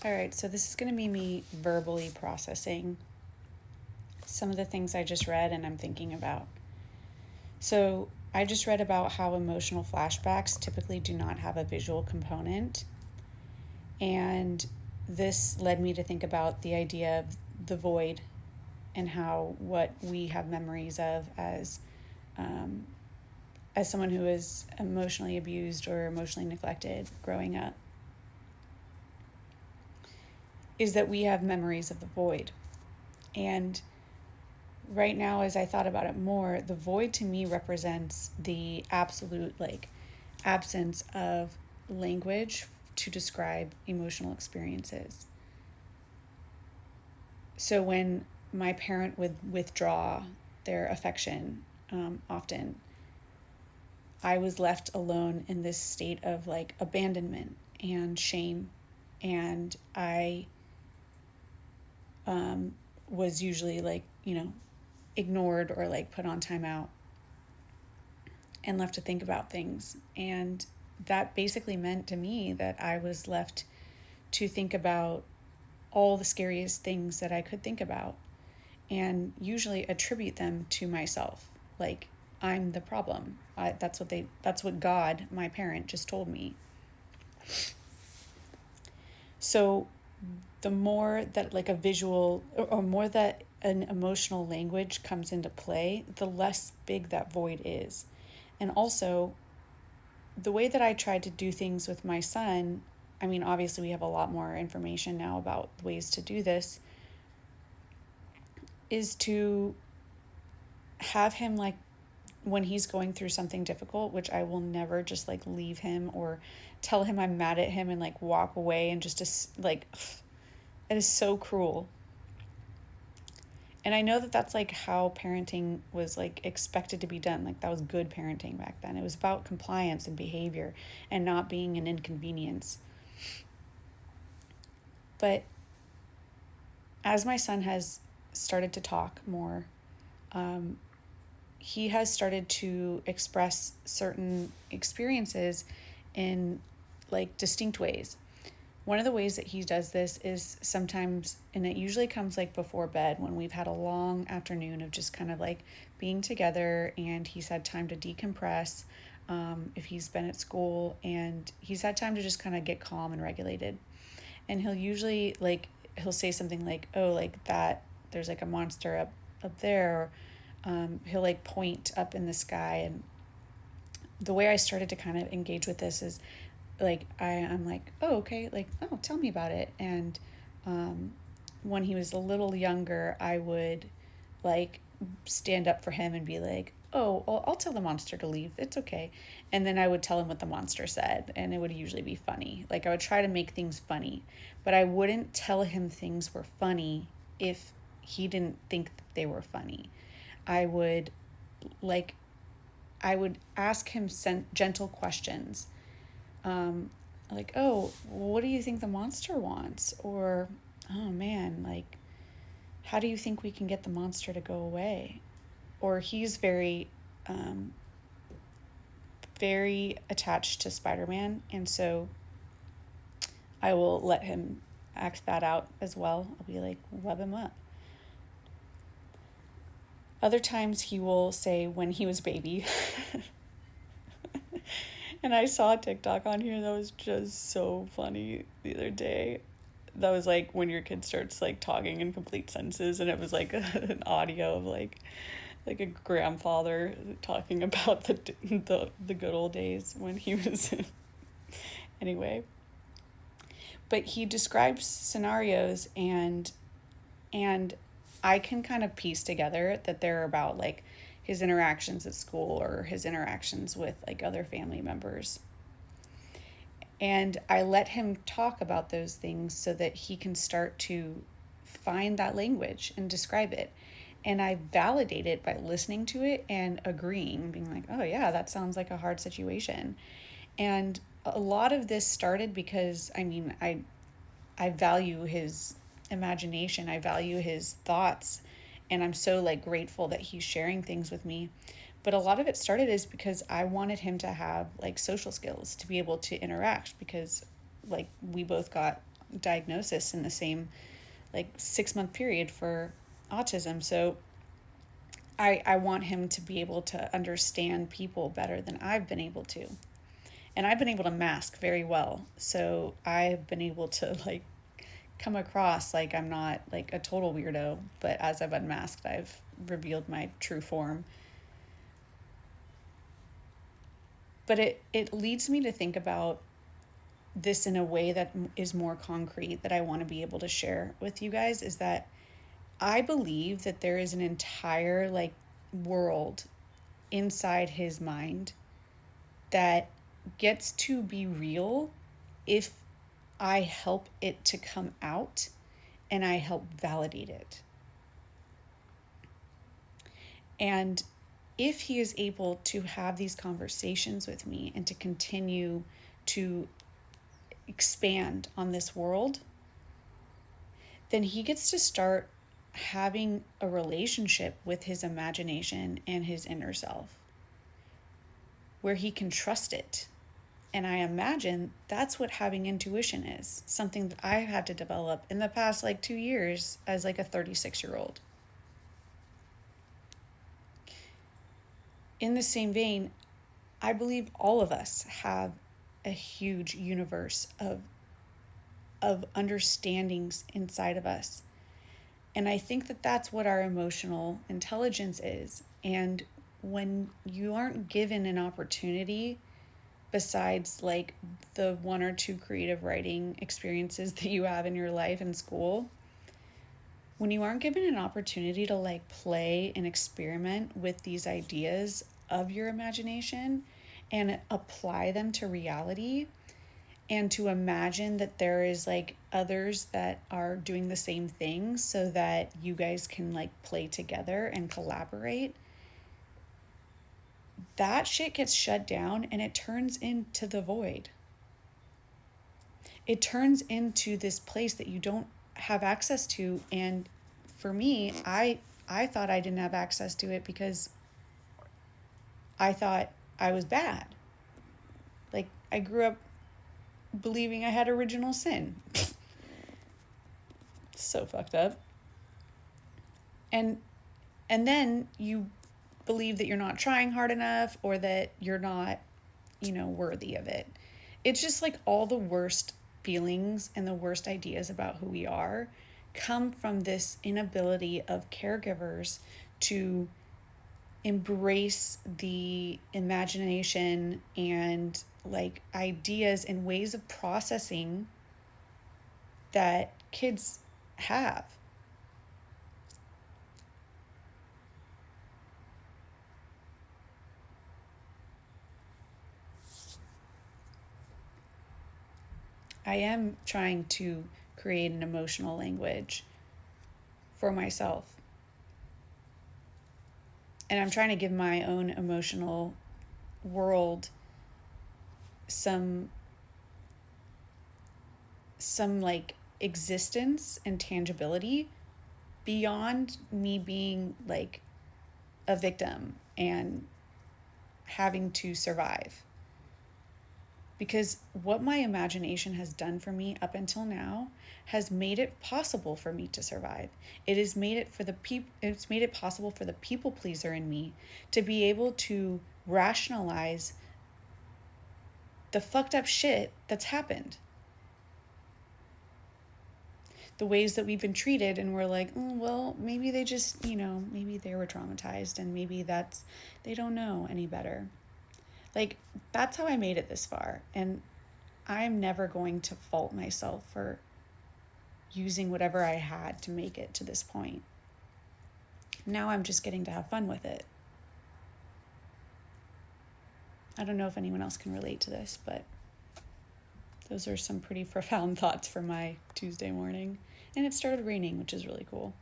All right, so this is going to be me verbally processing some of the things I just read and I'm thinking about. So, I just read about how emotional flashbacks typically do not have a visual component. And this led me to think about the idea of the void and how what we have memories of um, as someone who is emotionally abused or emotionally neglected growing up is that we have memories of the void. And right now, as I thought about it more, the void to me represents the absolute absence of language to describe emotional experiences. So when my parent would withdraw their affection, often I was left alone in this state of abandonment and shame, and I was usually ignored or put on timeout and left to think about things. And that basically meant to me that I was left to think about all the scariest things that I could think about and usually attribute them to myself. Like I'm the problem. That's what God, my parent, just told me. So the more that a visual or more that an emotional language comes into play, the less big that void is. And also, the way that I tried to do things with my son, I mean, obviously, we have a lot more information now about ways to do this, is to have him when he's going through something difficult, which I will never just leave him or tell him I'm mad at him and walk away and just it is so cruel. And I know that that's how parenting was expected to be done. That was good parenting back then. It was about compliance and behavior and not being an inconvenience. But as my son has started to talk more, he has started to express certain experiences in distinct ways. One of the ways that he does this is sometimes, and it usually comes before bed when we've had a long afternoon of just kind of being together and he's had time to decompress, if he's been at school, and he's had time to just kind of get calm and regulated. And he'll usually he'll say something oh, that there's a monster up there, or he'll point up in the sky. And the way I started to kind of engage with this is I'm oh, okay, oh, tell me about it. And when he was a little younger, I would stand up for him and be oh, well, I'll tell the monster to leave, it's okay. And then I would tell him what the monster said, and it would usually be funny. I would try to make things funny, but I wouldn't tell him things were funny if he didn't think that they were funny. I would like I would ask him gentle questions, oh, what do you think the monster wants? Or, oh man, how do you think we can get the monster to go away? Or he's very attached to Spider-Man, and so I will let him act that out as well. I'll be web him up. Other times he will say when he was a baby. And I saw a TikTok on here that was just so funny the other day. That was when your kid starts talking in complete sentences, and it was an audio of a grandfather talking about the good old days when he was anyway. But he describes scenarios, and I can kind of piece together that they're about his interactions at school or his interactions with other family members. And I let him talk about those things so that he can start to find that language and describe it. And I validate it by listening to it and agreeing, being oh yeah, that sounds like a hard situation. And a lot of this started because I value his imagination, I value his thoughts, and I'm so grateful that he's sharing things with me. But a lot of it started is because I wanted him to have social skills to be able to interact, because we both got diagnosis in the same like 6-month period for autism. So I want him to be able to understand people better than I've been able to. And I've been able to mask very well. So I've been able to like come across like I'm not like a total weirdo, but as I've unmasked, I've revealed my true form. But it leads me to think about this in a way that is more concrete that I want to be able to share with you guys, is that I believe that there is an entire like world inside his mind that gets to be real if I help it to come out and I help validate it. And if he is able to have these conversations with me and to continue to expand on this world, then he gets to start having a relationship with his imagination and his inner self where he can trust it. And I imagine that's what having intuition is, something that I've had to develop in the past like 2 years as like a 36-year-old. In the same vein, I believe all of us have a huge universe of understandings inside of us. And I think that that's what our emotional intelligence is. And when you aren't given an opportunity, besides like the 1 or 2 creative writing experiences that you have in your life in school, when you aren't given an opportunity to like play and experiment with these ideas of your imagination and apply them to reality, and to imagine that there is like others that are doing the same thing so that you guys can like play together and collaborate, that shit gets shut down and it turns into the void. It turns into this place that you don't have access to. And for me, I thought I didn't have access to it because I thought I was bad. Like I grew up believing I had original sin. So fucked up. And then you believe that you're not trying hard enough or that you're not, worthy of it. It's just like all the worst feelings and the worst ideas about who we are come from this inability of caregivers to embrace the imagination and like ideas and ways of processing that kids have. I am trying to create an emotional language for myself. And I'm trying to give my own emotional world some like existence and tangibility beyond me being like a victim and having to survive. Because what my imagination has done for me up until now has made it possible for me to survive. It has made it it's made it possible for the people pleaser in me to be able to rationalize the fucked up shit that's happened. The ways that we've been treated, and we're like, oh, well, maybe they just, maybe they were traumatized and maybe they don't know any better. Like, that's how I made it this far. And I'm never going to fault myself for using whatever I had to make it to this point. Now I'm just getting to have fun with it. I don't know if anyone else can relate to this, but those are some pretty profound thoughts for my Tuesday morning. And it started raining, which is really cool.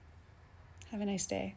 Have a nice day.